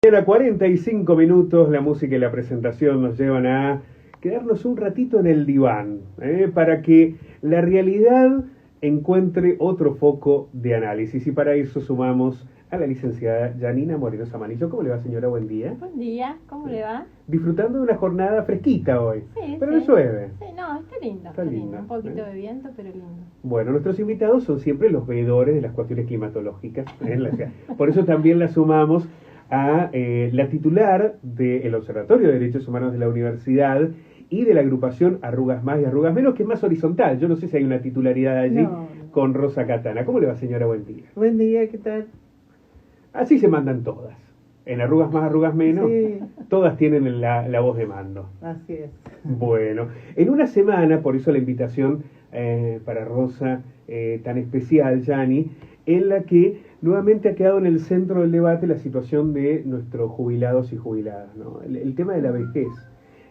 A 45 minutos, la música y la presentación nos llevan a quedarnos un ratito en el diván, para que la realidad encuentre otro foco de análisis. Y para eso sumamos a la licenciada Yanina Moreno Samanillo. ¿Cómo le va, señora? Buen día. Buen día, ¿cómo le va? Disfrutando de una jornada fresquita hoy, Sí, pero sí. no llueve. Sí, no, está lindo, está lindo. Un poquito de viento, pero lindo. Bueno, nuestros invitados son siempre los veedores de las cuestiones climatológicas en la ciudad. Por eso también la sumamos a la titular del Observatorio de Derechos Humanos de la Universidad y de la agrupación Arrugas Más y Arrugas Menos, que es más horizontal. Yo no sé si hay una titularidad allí con Rosa Catana. ¿Cómo le va, señora? Buen día. Buen día, ¿qué tal? Así se mandan todas. En Arrugas Más, Arrugas Menos, Sí. Todas tienen la voz de mando. Así es. Bueno, en una semana, por eso la invitación para Rosa tan especial, Yani, en la que nuevamente ha quedado en el centro del debate la situación de nuestros jubilados y jubiladas, ¿no? El tema de la vejez,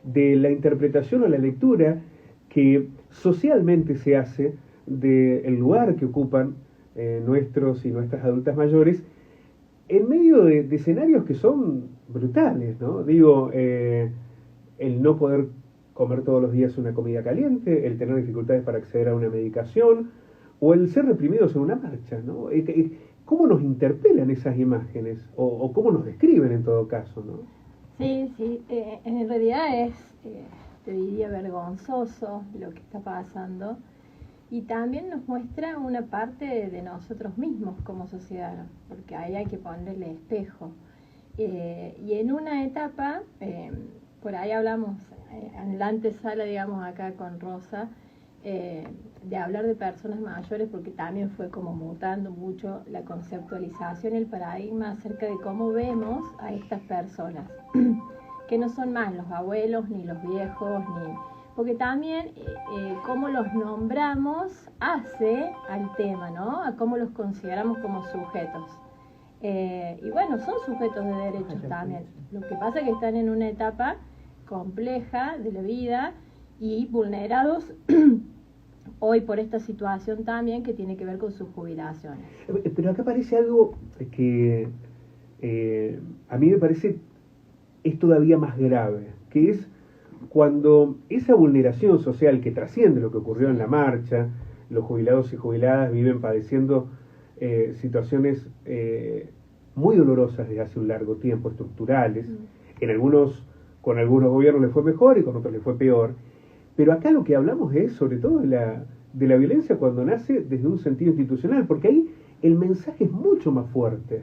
de la interpretación o la lectura que socialmente se hace del lugar que ocupan nuestros y nuestras adultas mayores en medio de escenarios que son brutales, ¿no? Digo, el no poder comer todos los días una comida caliente, el tener dificultades para acceder a una medicación, o el ser reprimidos en una marcha, ¿no? ¿Cómo nos interpelan esas imágenes? O cómo nos describen en todo caso, ¿no? Sí, sí, en realidad es, te diría, vergonzoso lo que está pasando. Y también nos muestra una parte de nosotros mismos como sociedad, porque ahí hay que ponerle espejo. Y en una etapa, por ahí hablamos en la antesala, digamos, acá con Rosa, de hablar de personas mayores, porque también fue como mutando mucho la conceptualización, el paradigma acerca de cómo vemos a estas personas, que no son más los abuelos, ni los viejos, porque también cómo los nombramos hace al tema, ¿no? A cómo los consideramos como sujetos. Y bueno, son sujetos de derechos también. Lo que pasa es que están en una etapa compleja de la vida y vulnerados hoy por esta situación también que tiene que ver con sus jubilaciones. Pero acá aparece algo que a mí me parece es todavía más grave, que es cuando esa vulneración social que trasciende lo que ocurrió en la marcha, los jubilados y jubiladas viven padeciendo situaciones muy dolorosas desde hace un largo tiempo, estructurales. En con algunos gobiernos les fue mejor y con otros les fue peor. Pero acá lo que hablamos es sobre todo de la violencia cuando nace desde un sentido institucional, porque ahí el mensaje es mucho más fuerte.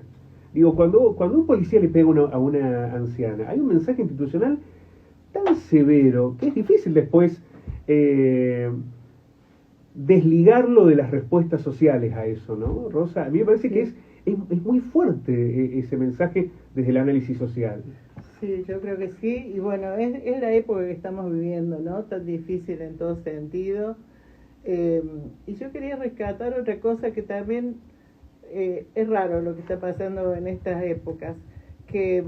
Digo, cuando un policía le pega a una anciana, hay un mensaje institucional tan severo que es difícil después desligarlo de las respuestas sociales a eso, ¿no, Rosa? A mí me parece que es muy fuerte ese mensaje desde el análisis social. Sí, yo creo que sí, y bueno, es la época que estamos viviendo, ¿no? Tan difícil en todo sentido. Y yo quería rescatar otra cosa que también es raro lo que está pasando en estas épocas, que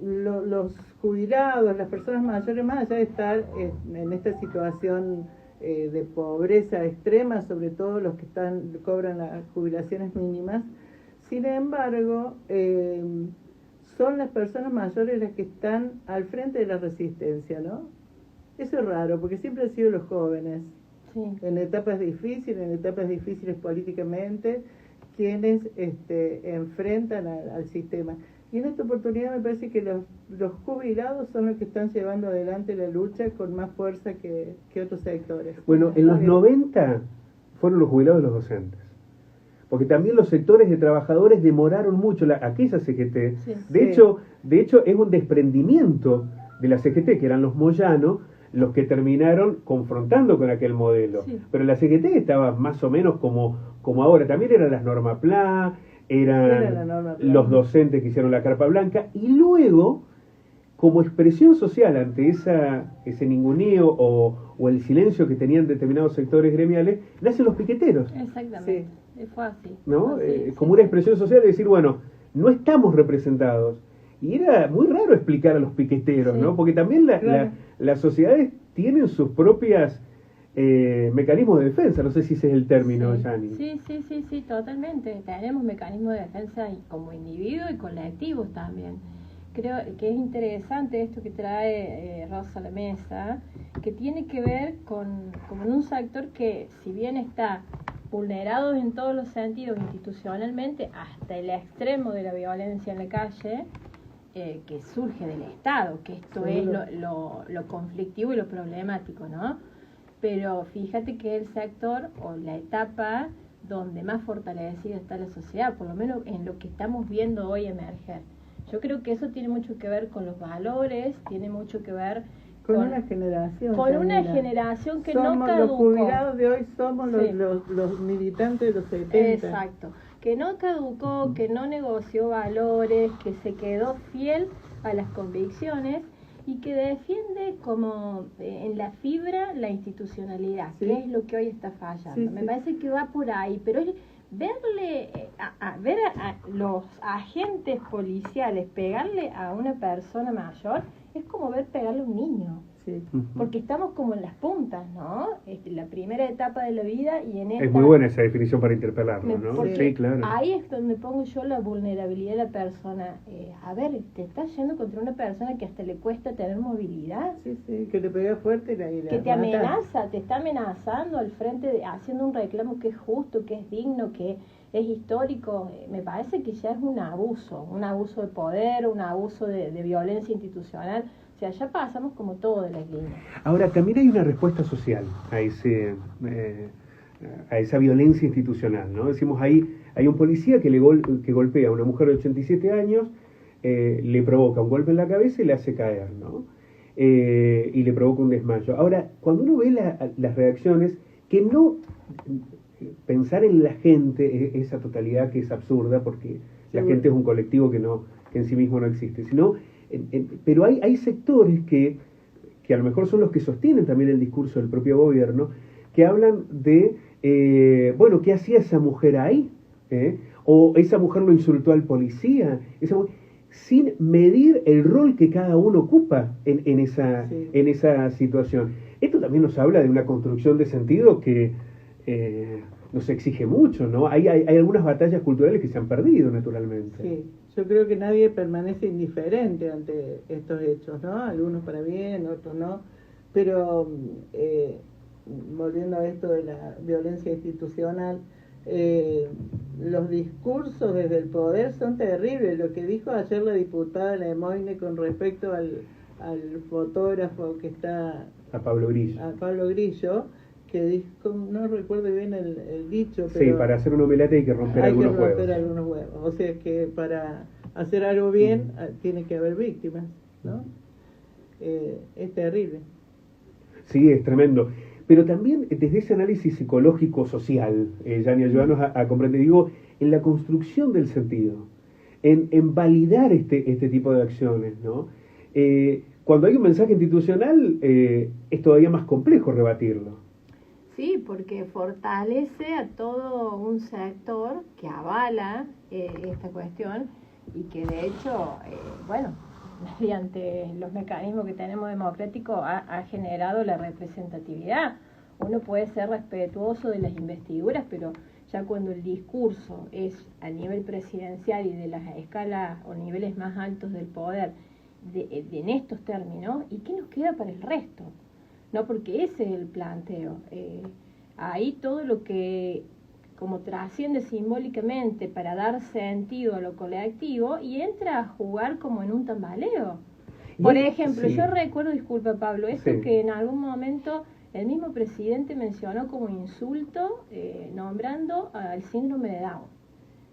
los jubilados, las personas mayores, más allá de estar en esta situación de pobreza extrema, sobre todo los que cobran las jubilaciones mínimas, sin embargo, son las personas mayores las que están al frente de la resistencia, ¿no? Eso es raro, porque siempre han sido los jóvenes, Sí. en etapas difíciles políticamente, quienes enfrentan al sistema. Y en esta oportunidad me parece que los jubilados son los que están llevando adelante la lucha con más fuerza que otros sectores. Bueno, en los 90 fueron los jubilados y los docentes. Porque también los sectores de trabajadores demoraron mucho, aquella CGT. Sí. De hecho, es un desprendimiento de la CGT, que eran los Moyano, los que terminaron confrontando con aquel modelo. Sí. Pero la CGT estaba más o menos como ahora. También eran las Norma Pla, eran los docentes que hicieron la Carpa Blanca, y luego, como expresión social ante ese ninguneo o el silencio que tenían determinados sectores gremiales, nacen los piqueteros. Exactamente, fue así. ¿No? Así, Como una expresión social de decir, bueno, no estamos representados. Y era muy raro explicar a los piqueteros, ¿no? Porque también las sociedades tienen sus propias mecanismos de defensa, no sé si ese es el término, Sí, Yani. sí, totalmente. Tenemos mecanismos de defensa como individuo y colectivos también. Creo que es interesante esto que trae Rosa a la mesa, que tiene que ver con un sector que, si bien está vulnerado en todos los sentidos institucionalmente, hasta el extremo de la violencia en la calle, que surge del Estado, que esto es lo conflictivo y lo problemático, ¿no? Pero fíjate que el sector o la etapa donde más fortalecida está la sociedad, por lo menos en lo que estamos viendo hoy emerger. Yo creo que eso tiene mucho que ver con los valores, tiene mucho que ver con una generación. Con una generación que somos no caducó. Los jubilados de hoy somos los militantes de los 70. Exacto. Que no caducó, que no negoció valores, que se quedó fiel a las convicciones y que defiende como en la fibra la institucionalidad, que es lo que hoy está fallando. Me parece que va por ahí, pero verle ver a los agentes policiales pegarle a una persona mayor es como ver pegarle a un niño. Porque estamos como en las puntas, ¿no? La primera etapa de la vida y en esta... Es muy buena esa definición para interpelarlo, ¿no? Sí, claro. Ahí es donde pongo yo la vulnerabilidad de la persona. A ver, te estás yendo contra una persona que hasta le cuesta tener movilidad. Que le pega fuerte y la que te amenaza, te está amenazando al frente, haciendo un reclamo que es justo, que es digno, que es histórico. Me parece que ya es un abuso de poder, un abuso de violencia institucional. O sea, ya pasamos como todo de las líneas. Ahora, también hay una respuesta social a esa violencia institucional, ¿no? Decimos, hay un policía que golpea a una mujer de 87 años, le provoca un golpe en la cabeza y le hace caer, ¿no? Y le provoca un desmayo. Ahora, cuando uno ve las reacciones, que no pensar en la gente, esa totalidad que es absurda, porque la gente es un colectivo que en sí mismo no existe, sino... pero hay sectores que a lo mejor son los que sostienen también el discurso del propio gobierno, que hablan de, bueno, ¿qué hacía esa mujer ahí? O esa mujer lo insultó al policía, sin medir el rol que cada uno ocupa en esa situación. Esto también nos habla de una construcción de sentido que nos exige mucho, ¿no? Hay algunas batallas culturales que se han perdido, naturalmente. Sí. Yo creo que nadie permanece indiferente ante estos hechos, ¿no? Algunos para bien, otros no. Pero volviendo a esto de la violencia institucional, los discursos desde el poder son terribles. Lo que dijo ayer la diputada Lemoyne con respecto al fotógrafo que está... A Pablo Grillo. Que dijo, no recuerdo bien el dicho, pero... Sí, para hacer un omelette hay que romper algunos huevos. O sea que para hacer algo bien tiene que haber víctimas, ¿no? Es terrible. Sí, es tremendo. Pero también desde ese análisis psicológico-social, Yani, ayúdanos a comprender, digo, en la construcción del sentido, en validar este tipo de acciones, ¿no? Cuando hay un mensaje institucional, es todavía más complejo rebatirlo. Sí, porque fortalece a todo un sector que avala esta cuestión y que de hecho, mediante los mecanismos que tenemos democráticos ha generado la representatividad. Uno puede ser respetuoso de las investiduras, pero ya cuando el discurso es a nivel presidencial y de las escalas o niveles más altos del poder en estos términos, ¿y qué nos queda para el resto? No, porque ese es el planteo. Ahí todo lo que como trasciende simbólicamente para dar sentido a lo colectivo y entra a jugar como en un tambaleo. Por ejemplo, yo recuerdo, disculpa Pablo, esto que en algún momento el mismo presidente mencionó como insulto, nombrando al síndrome de Down.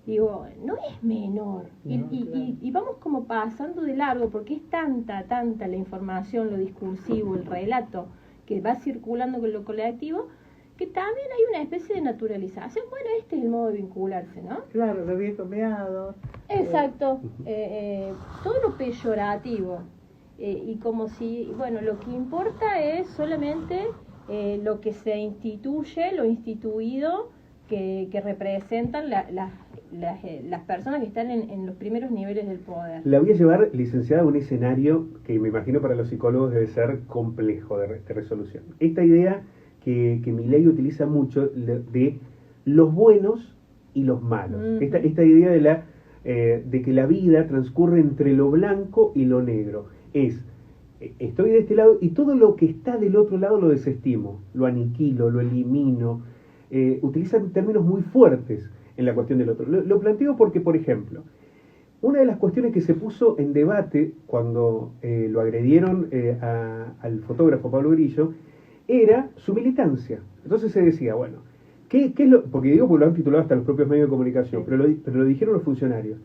Digo, no es menor. Y vamos como pasando de largo, porque es tanta la información, lo discursivo, el relato que va circulando con lo colectivo, que también hay una especie de naturalización. Bueno, este es el modo de vincularse, ¿no? Claro, los viejos meados. Exacto. Todo lo peyorativo. Y como si, lo que importa es solamente lo que se instituye, lo instituido, que representan las personas que están en los primeros niveles del poder. La voy a llevar, licenciada, a un escenario que me imagino para los psicólogos debe ser complejo de resolución. Esta idea que Milei utiliza mucho, de los buenos y los malos. Esta idea de que la vida transcurre entre lo blanco y lo negro. Estoy de este lado y todo lo que está del otro lado lo desestimo, lo aniquilo, lo elimino. Utilizan términos muy fuertes en la cuestión del otro. Lo planteo porque, por ejemplo, una de las cuestiones que se puso en debate cuando lo agredieron al fotógrafo Pablo Grillo era su militancia. Entonces se decía, bueno, ¿qué es lo? Porque digo, porque lo han titulado hasta los propios medios de comunicación, pero lo dijeron los funcionarios.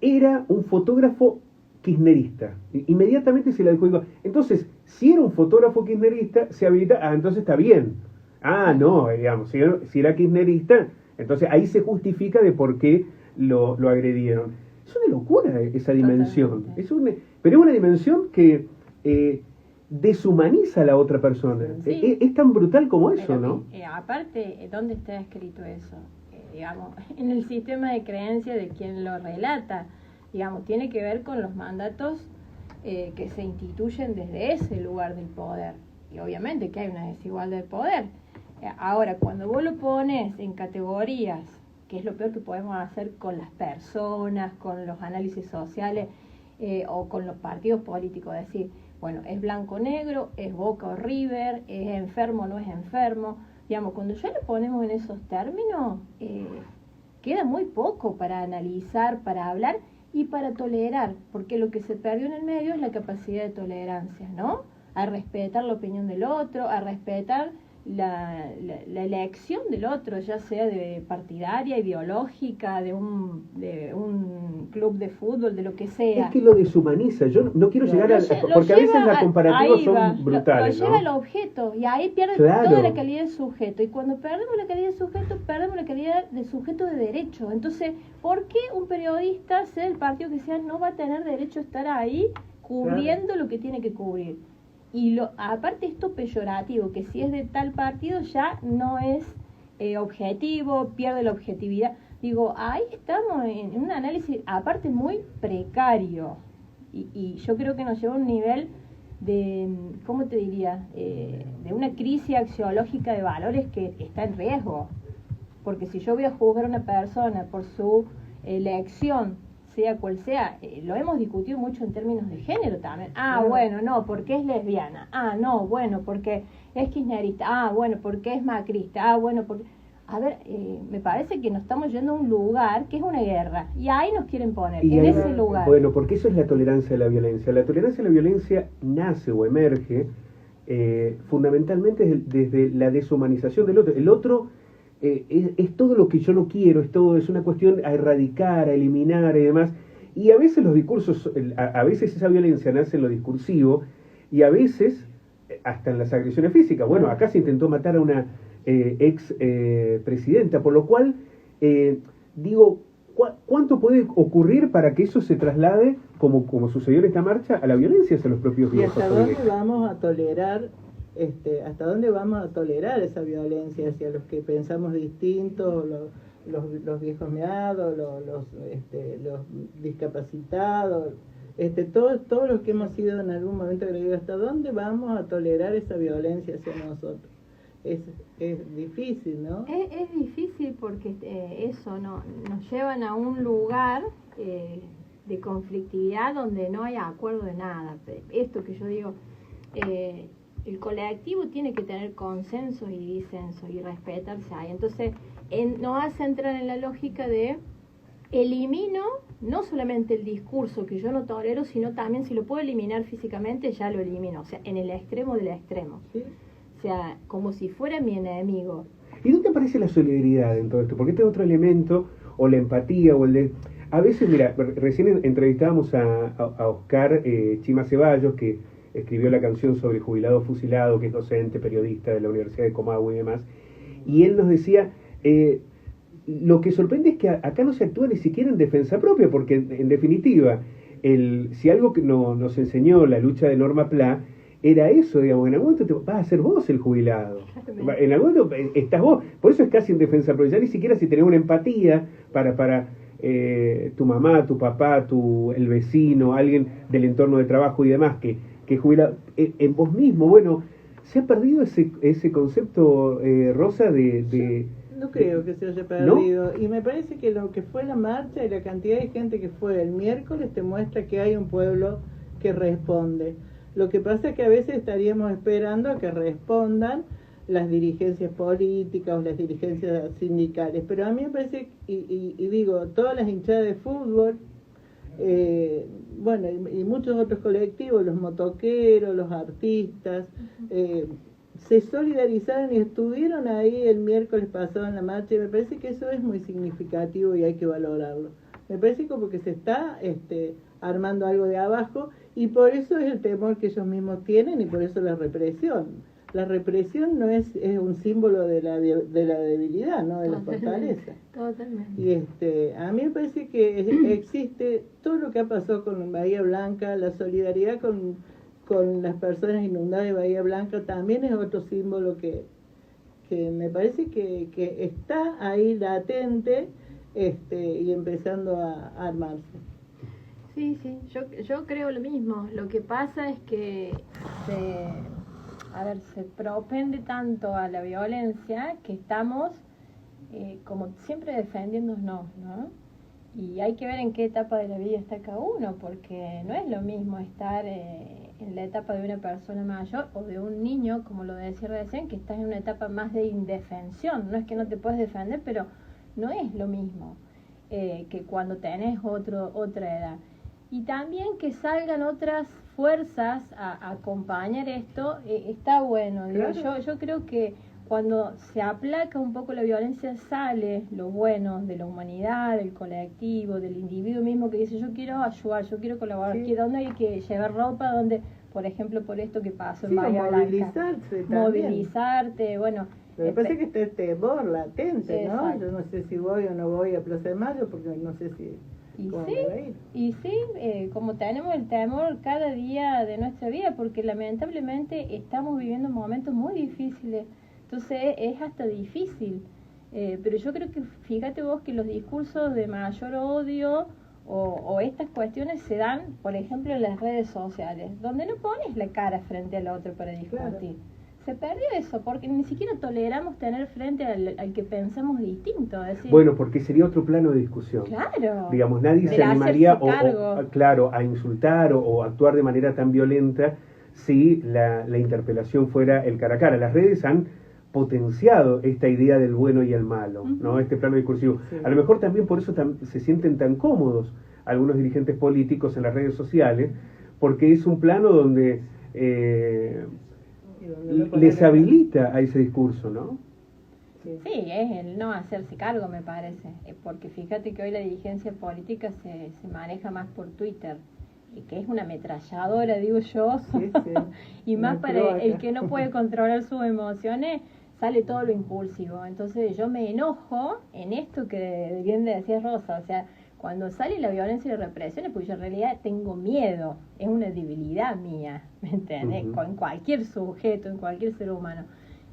Era un fotógrafo kirchnerista. Inmediatamente se la dijo, entonces, si era un fotógrafo kirchnerista, se habilita, entonces está bien. No, digamos, si era kirchnerista, entonces ahí se justifica de por qué lo agredieron. Es una locura esa dimensión. Pero es una dimensión que deshumaniza a la otra persona. Sí. Es tan brutal como eso, pero, ¿no? Aparte, ¿dónde está escrito eso? Digamos, en el sistema de creencia de quien lo relata. Digamos, tiene que ver con los mandatos que se instituyen desde ese lugar del poder. Y obviamente que hay una desigualdad de poder. Ahora, cuando vos lo pones en categorías, que es lo peor que podemos hacer con las personas, con los análisis sociales o con los partidos políticos, decir, bueno, es blanco-negro, es Boca o River, es enfermo o no es enfermo. Digamos, cuando ya lo ponemos en esos términos, queda muy poco para analizar, para hablar y para tolerar, porque lo que se perdió en el medio es la capacidad de tolerancia, ¿no? A respetar la opinión del otro, a respetar la elección del otro, ya sea de partidaria, ideológica, de un club de fútbol, de lo que sea. Es que lo deshumaniza. Yo no quiero llegar a... Porque a veces las comparativas son brutales, lo lleva al objeto y ahí pierde toda la calidad de sujeto. Y cuando perdemos la calidad de sujeto, perdemos la calidad de sujeto de derecho. Entonces, ¿por qué un periodista, sea el partido que sea, no va a tener derecho a estar ahí cubriendo lo que tiene que cubrir? Y aparte esto peyorativo, que si es de tal partido ya no es objetivo, pierde la objetividad. Digo, ahí estamos en un análisis aparte muy precario. Y yo creo que nos lleva a un nivel de, ¿cómo te diría? De una crisis axiológica de valores que está en riesgo. Porque si yo voy a juzgar a una persona por su elección, sea cual sea, lo hemos discutido mucho en términos de género también. Bueno, no, porque es lesbiana. No, bueno, porque es kirchnerista. Bueno, porque es macrista. Bueno, porque... A ver, me parece que nos estamos yendo a un lugar que es una guerra. Y ahí nos quieren poner, en ese lugar. Bueno, porque eso es la tolerancia a la violencia. La tolerancia a la violencia nace o emerge fundamentalmente desde la deshumanización del otro. El otro... es todo lo que yo no quiero, es una cuestión a erradicar, a eliminar y demás. Y a veces los discursos, a veces esa violencia nace en lo discursivo y a veces hasta en las agresiones físicas. Bueno, acá se intentó matar a una ex presidenta, por lo cual digo, ¿cuánto puede ocurrir para que eso se traslade, como sucedió en esta marcha, a la violencia hacia los propios viejos? ¿Y hasta dónde vamos a tolerar? ¿Hasta dónde vamos a tolerar esa violencia hacia los que pensamos distintos, los viejos meados, los discapacitados, todos los que hemos sido en algún momento agredidos? ¿Hasta dónde vamos a tolerar esa violencia hacia nosotros? Es difícil, ¿no? Es difícil porque eso nos llevan a un lugar de conflictividad donde no hay acuerdo de nada. Esto que yo digo... el colectivo tiene que tener consenso y disenso y respetarse ahí. Entonces, nos hace entrar en la lógica de elimino no solamente el discurso que yo no tolero, sino también si lo puedo eliminar físicamente, ya lo elimino. O sea, en el extremo del extremo. ¿Sí? O sea, como si fuera mi enemigo. ¿Y dónde aparece la solidaridad en todo esto? Porque este es otro elemento, o la empatía, o el de... A veces, mira, recién entrevistábamos a Oscar Chima Ceballos, que escribió la canción sobre jubilado fusilado, que es docente, periodista de la Universidad de Comahue y demás, y él nos decía, lo que sorprende es que acá no se actúa ni siquiera en defensa propia, porque en definitiva, si algo que nos enseñó la lucha de Norma Pla, era eso, digamos, en algún momento vas a ser vos el jubilado, en algún momento estás vos, por eso es casi en defensa propia, ya ni siquiera si tenés una empatía para tu mamá, tu papá, el vecino, alguien del entorno de trabajo y demás, que jubilado, en vos mismo, bueno, ¿Se ha perdido ese concepto, Rosa, No creo que se haya perdido. ¿No? Y me parece que lo que fue la marcha y la cantidad de gente que fue el miércoles te muestra que hay un pueblo que responde. Lo que pasa es que a veces estaríamos esperando a que respondan las dirigencias políticas o las dirigencias sindicales. Pero a mí me parece, y digo, todas las hinchadas de fútbol, bueno, y muchos otros colectivos, los motoqueros, los artistas, se solidarizaron y estuvieron ahí el miércoles pasado en la marcha, y me parece que eso es muy significativo y hay que valorarlo. Me parece como que se está armando algo de abajo, y por eso es el temor que ellos mismos tienen, y por eso la represión. La represión no es un símbolo de la debilidad, ¿no? De la fortaleza. Totalmente. Y a mí me parece que existe todo lo que ha pasado con Bahía Blanca, la solidaridad con las personas inundadas de Bahía Blanca también es otro símbolo que me parece que está ahí latente y empezando a armarse. Sí, yo creo lo mismo. Lo que pasa es que se propende tanto a la violencia que estamos como siempre defendiéndonos, ¿no? Y hay que ver en qué etapa de la vida está cada uno, porque no es lo mismo estar en la etapa de una persona mayor o de un niño, como lo decía recién, que estás en una etapa más de indefensión. No es que no te puedes defender, pero no es lo mismo que cuando tenés otra edad. Y también que salgan otras fuerzas a acompañar esto, está bueno. Claro. Yo creo que cuando se aplaca un poco la violencia, sale lo bueno de la humanidad, del colectivo, del individuo mismo que dice: yo quiero ayudar, yo quiero colaborar, sí. ¿Dónde hay que llevar ropa? ¿Dónde? Por ejemplo, por esto que pasó en Bahía Blanca. Movilizarte, bueno. Lo que pasa es que está el temor latente, ¿no? Yo no sé si voy o no voy a Plaza de Mayo, porque no sé si... Y sí, como tenemos el temor cada día de nuestra vida, porque lamentablemente estamos viviendo momentos muy difíciles, entonces es hasta difícil, pero yo creo que, fíjate vos, que los discursos de mayor odio o estas cuestiones se dan, por ejemplo, en las redes sociales, donde no pones la cara frente al otro para discutir. Claro. Se perdió eso, porque ni siquiera toleramos tener frente al que pensamos distinto. Decir, bueno, porque sería otro plano de discusión. Claro. Digamos, nadie se animaría a insultar o actuar de manera tan violenta si la interpelación fuera el cara a cara. Las redes han potenciado esta idea del bueno y el malo, ¿no? Este plano discursivo. Sí. A lo mejor también por eso se sienten tan cómodos algunos dirigentes políticos en las redes sociales, porque es un plano donde... les habilita a ese discurso, ¿no? Sí, es el no hacerse cargo, me parece, porque fíjate que hoy la dirigencia política se maneja más por Twitter, que es una ametralladora, digo yo, sí. Y más para el que no puede controlar sus emociones, sale todo lo impulsivo. Entonces yo me enojo en esto que bien decía Rosa, o sea, cuando sale la violencia y la represión, pues yo en realidad tengo miedo, es una debilidad mía, ¿me entiendes? En cualquier sujeto, en cualquier ser humano.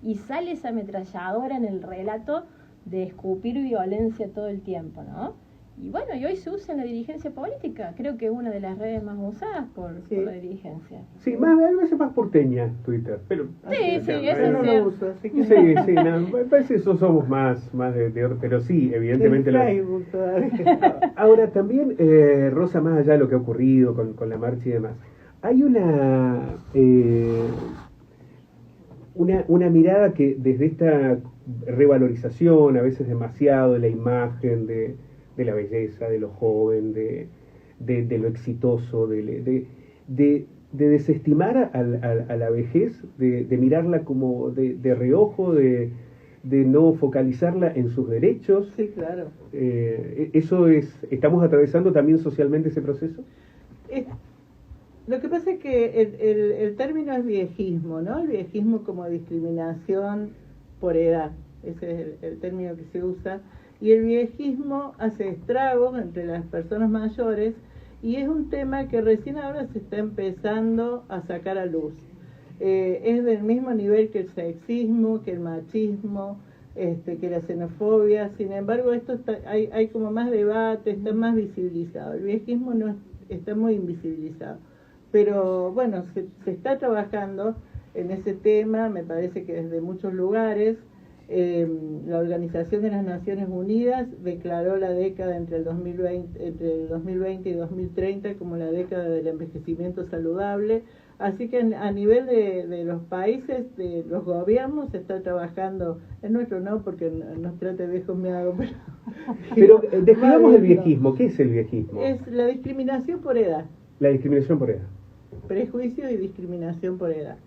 Y sale esa ametralladora en el relato de escupir violencia todo el tiempo, ¿no? Y bueno, y hoy se usa en la dirigencia política, creo que es una de las redes más usadas por la dirigencia. Sí, a veces más porteña Twitter, pero... Sí, eso no lo uso, así que... Sí, me parece que eso somos más de pero sí, evidentemente... Facebook todavía. Ahora, también, Rosa, más allá de lo que ha ocurrido con la marcha y demás, hay una mirada que desde esta revalorización, a veces demasiado, de la imagen, de la belleza, de lo joven, de lo exitoso, de desestimar a la vejez, de mirarla como de reojo, de no focalizarla en sus derechos. Sí, claro. ¿Estamos atravesando también socialmente ese proceso? Lo que pasa es que el término es viejismo, ¿no? El viejismo como discriminación por edad, ese es el término que se usa. Y el viejismo hace estragos entre las personas mayores, y es un tema que recién ahora se está empezando a sacar a luz. Es del mismo nivel que el sexismo, que el machismo, que la xenofobia. Sin embargo, hay como más debate, está más visibilizado. El viejismo no está muy invisibilizado. Pero bueno, se está trabajando, en ese tema. Me parece que desde muchos lugares la Organización de las Naciones Unidas declaró la década entre el 2020 y 2030 como la década del envejecimiento saludable. Así que a nivel de los países, de los gobiernos, se está trabajando, el nuestro no, porque nos trata de viejos miados, pero describamos el viejismo. ¿Qué es el viejismo? Es la discriminación por edad. La discriminación por edad. Prejuicios y discriminación por edad.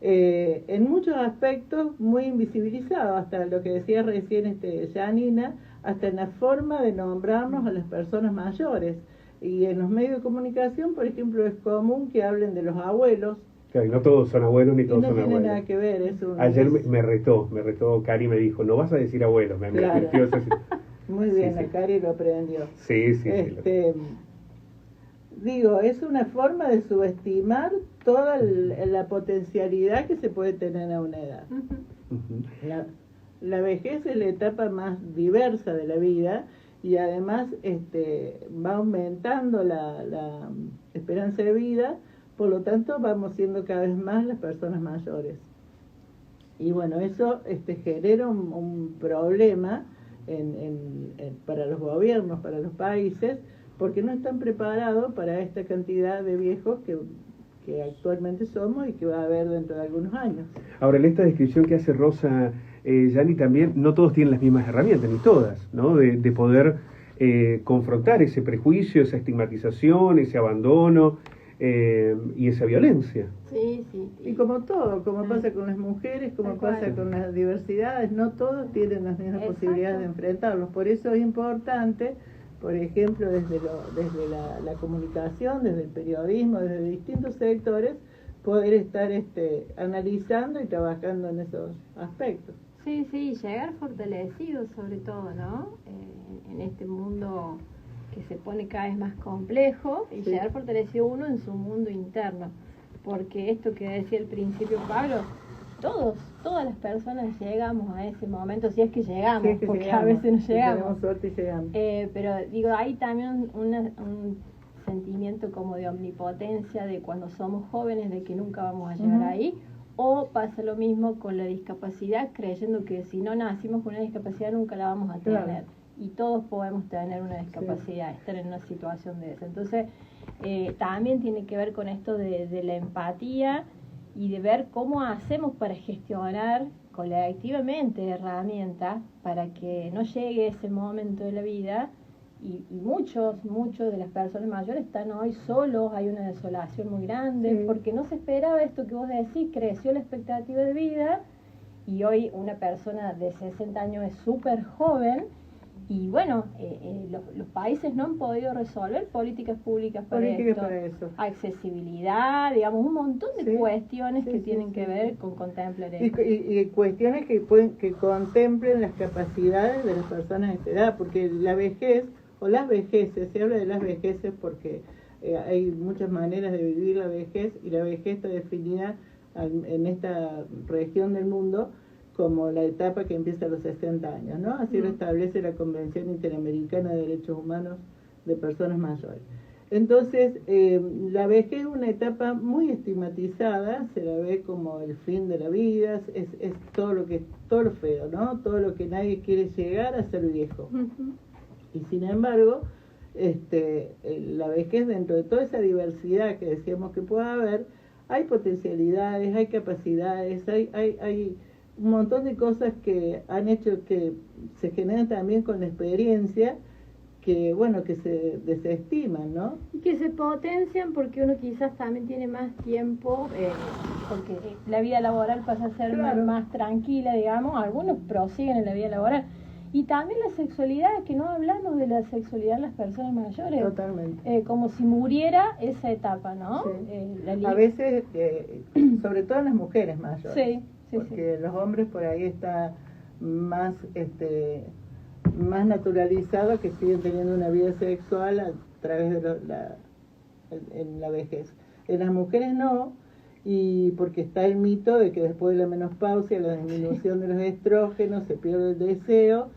En muchos aspectos muy invisibilizado, hasta lo que decía recién Janina, hasta en la forma de nombrarnos a las personas mayores. Y en los medios de comunicación, por ejemplo, es común que hablen de los abuelos. Claro, y no todos son abuelos ni todos son abuelos. No tiene nada que ver. Ayer me retó Cari, me dijo, no vas a decir abuelos. Me advirtió eso. Muy bien, sí. Cari lo aprendió. Sí. Digo, es una forma de subestimar toda la potencialidad que se puede tener a una edad. La vejez es la etapa más diversa de la vida y además va aumentando la esperanza de vida, por lo tanto vamos siendo cada vez más las personas mayores. Y bueno, eso genera un problema para los gobiernos, para los países, porque no están preparados para esta cantidad de viejos que actualmente somos y que va a haber dentro de algunos años. Ahora, en esta descripción que hace Rosa, Yanni, también no todos tienen las mismas herramientas, ni todas, ¿no? De poder confrontar ese prejuicio, esa estigmatización, ese abandono y esa violencia. Sí. Y como todo, como pasa con las mujeres, como pasa con las diversidades, no todos tienen las mismas posibilidades de enfrentarlos. Por eso es importante, por ejemplo, desde la comunicación, desde el periodismo, desde distintos sectores, poder estar analizando y trabajando en esos aspectos. Sí, llegar fortalecidos sobre todo, ¿no? En este mundo que se pone cada vez más complejo y llegar fortalecido uno en su mundo interno. Porque esto que decía al principio Pablo, todas las personas llegamos a ese momento, si es que llegamos, porque llegamos, a veces no llegamos. Tenemos suerte y llegamos. Pero digo, hay también un sentimiento como de omnipotencia de cuando somos jóvenes, de que nunca vamos a llegar ahí, o pasa lo mismo con la discapacidad, creyendo que si no nacimos con una discapacidad nunca la vamos a tener. Claro. Y todos podemos tener una discapacidad, estar en una situación de esa. Entonces, también tiene que ver con esto de la empatía y de ver cómo hacemos para gestionar colectivamente herramientas para que no llegue ese momento de la vida y muchos de las personas mayores están hoy solos, hay una desolación muy grande porque no se esperaba esto que vos decís, creció la expectativa de vida y hoy una persona de 60 años es súper joven. Y bueno, los países no han podido resolver políticas públicas para esto. Accesibilidad, digamos, un montón de cuestiones que tienen que ver con contemplar esto. Y cuestiones que contemplen las capacidades de las personas de esta edad, porque la vejez, o las vejeces, se habla de las vejeces porque hay muchas maneras de vivir la vejez, y la vejez está definida en esta región del mundo como la etapa que empieza a los 60 años, ¿no? Así lo establece la Convención Interamericana de Derechos Humanos de Personas Mayores. Entonces, la vejez es una etapa muy estigmatizada, se la ve como el fin de la vida, es todo lo feo, ¿no? Todo lo que nadie quiere llegar a ser viejo. Y sin embargo, la vejez, dentro de toda esa diversidad que decíamos que puede haber, hay potencialidades, hay capacidades, hay un montón de cosas que han hecho que se generan también con la experiencia, que bueno, que se desestiman, ¿no? Y que se potencian porque uno quizás también tiene más tiempo, porque la vida laboral pasa a ser más tranquila, digamos, algunos prosiguen en la vida laboral. Y también la sexualidad, que no hablamos de la sexualidad de las personas mayores. Totalmente. Como si muriera esa etapa, ¿no? Sí. A veces, sobre todo en las mujeres mayores. Sí. Porque los hombres por ahí está más naturalizado, que siguen teniendo una vida sexual a través de en la vejez. En las mujeres no, y porque está el mito de que después de la menopausia, la disminución de los estrógenos, se pierde el deseo,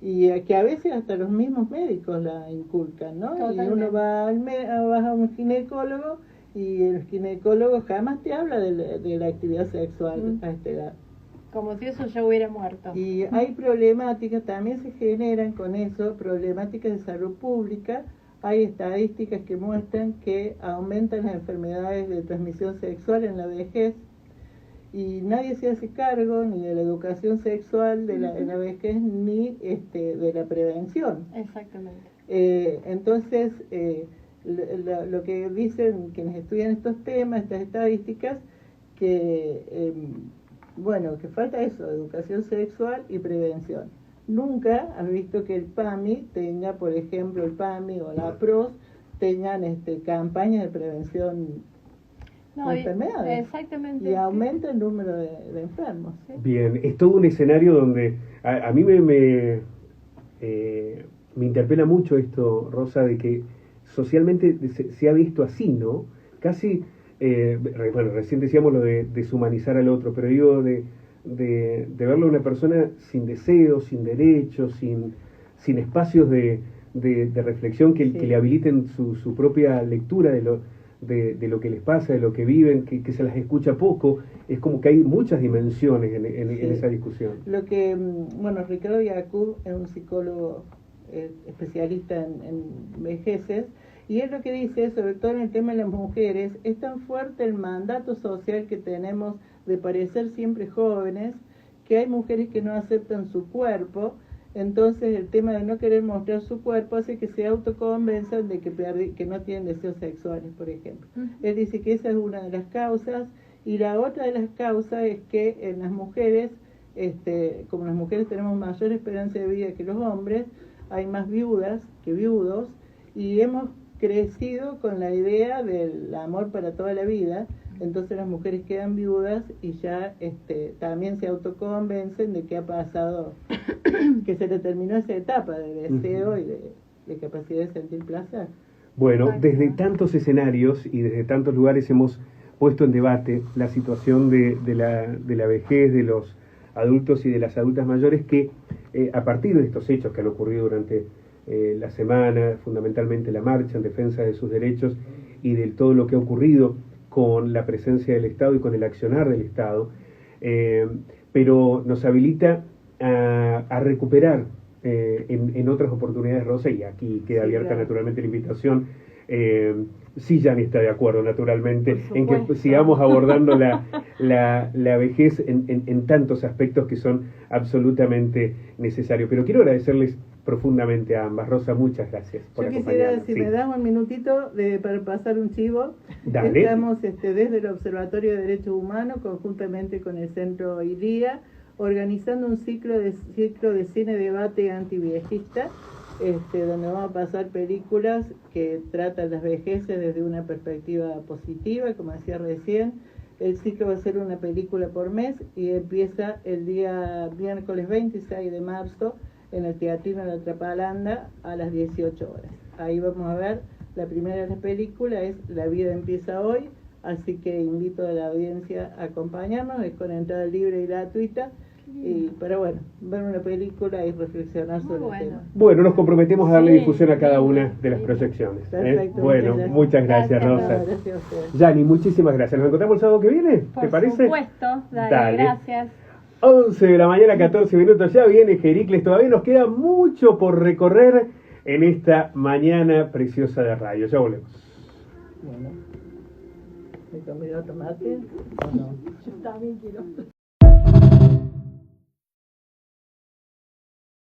y que a veces hasta los mismos médicos la inculcan, ¿no? Totalmente. Y uno va a un ginecólogo y el ginecólogo jamás te habla de la actividad sexual a esta edad. Como si eso ya hubiera muerto. Y hay problemáticas, también se generan con eso, problemáticas de salud pública. Hay estadísticas que muestran que aumentan las enfermedades de transmisión sexual en la vejez, y nadie se hace cargo ni de la educación sexual en la vejez, ni de la prevención. Exactamente. Entonces, lo que dicen quienes estudian estos temas, estas estadísticas, que que falta eso, educación sexual y prevención. Nunca has visto que el PAMI tenga, por ejemplo, el PAMI o la PROS tengan campañas de prevención de enfermedades. Exactamente. Y aumenta el número de enfermos. ¿Sí? Bien, es todo un escenario donde a mí me interpela mucho esto, Rosa, de que socialmente se ha visto así, ¿no? Casi, bueno, recién decíamos lo de deshumanizar al otro, pero digo de verlo a una persona sin deseos, sin derechos, sin espacios de reflexión que le habiliten su propia lectura de lo que les pasa, de lo que viven, que se las escucha poco. Es como que hay muchas dimensiones en esa discusión. Lo que, Ricardo Yacoub es un psicólogo especialista en vejeces, y es lo que dice, sobre todo en el tema de las mujeres, es tan fuerte el mandato social que tenemos de parecer siempre jóvenes, que hay mujeres que no aceptan su cuerpo. Entonces el tema de no querer mostrar su cuerpo hace que se autoconvenzan de que no tienen deseos sexuales, por ejemplo. Él dice que esa es una de las causas, y la otra de las causas es que en las mujeres, como las mujeres tenemos mayor esperanza de vida que los hombres, hay más viudas que viudos, y hemos crecido con la idea del amor para toda la vida. Entonces las mujeres quedan viudas y ya también se autoconvencen de que ha pasado, que se le terminó esa etapa de deseo y de capacidad de sentir placer. Bueno, desde tantos escenarios y desde tantos lugares hemos puesto en debate la situación de la vejez, de los adultos y de las adultas mayores, que a partir de estos hechos que han ocurrido durante la semana, fundamentalmente la marcha en defensa de sus derechos y de todo lo que ha ocurrido con la presencia del Estado y con el accionar del Estado, pero nos habilita a recuperar en otras oportunidades, Rosa, y aquí queda abierta naturalmente la invitación. Sí, Jani está de acuerdo, naturalmente, en que sigamos abordando la vejez en tantos aspectos que son absolutamente necesarios. Pero quiero agradecerles profundamente a ambas. Rosa, muchas gracias por acompañarnos. Yo quisiera, si me das un minutito para pasar un chivo. Dale. Estamos desde el Observatorio de Derechos Humanos, conjuntamente con el Centro IRIA, organizando un ciclo de cine debate antiviejista, donde vamos a pasar películas que tratan las vejeces desde una perspectiva positiva, como decía recién. El ciclo va a ser una película por mes y empieza el día miércoles 26 de marzo en el Teatrino de la Trapalanda a las 18 horas. Ahí vamos a ver, la primera de las películas es La vida empieza hoy, así que invito a la audiencia a acompañarnos, es con entrada libre y gratuita. Pero ver una película y reflexionar sobre el tema. Bueno, nos comprometemos a darle difusión a cada una de las proyecciones. Perfecto, Bueno, muchas gracias, Rosa. Gracias a ustedes. Jani, muchísimas gracias. ¿Nos encontramos el sábado que viene? ¿Te parece? Por supuesto, dale, gracias. 11 de la mañana, 14 minutos, ya viene Jericles. Todavía nos queda mucho por recorrer en esta mañana preciosa de radio. Ya volvemos. Bueno, ¿me convidó a tomate o no? Yo también quiero.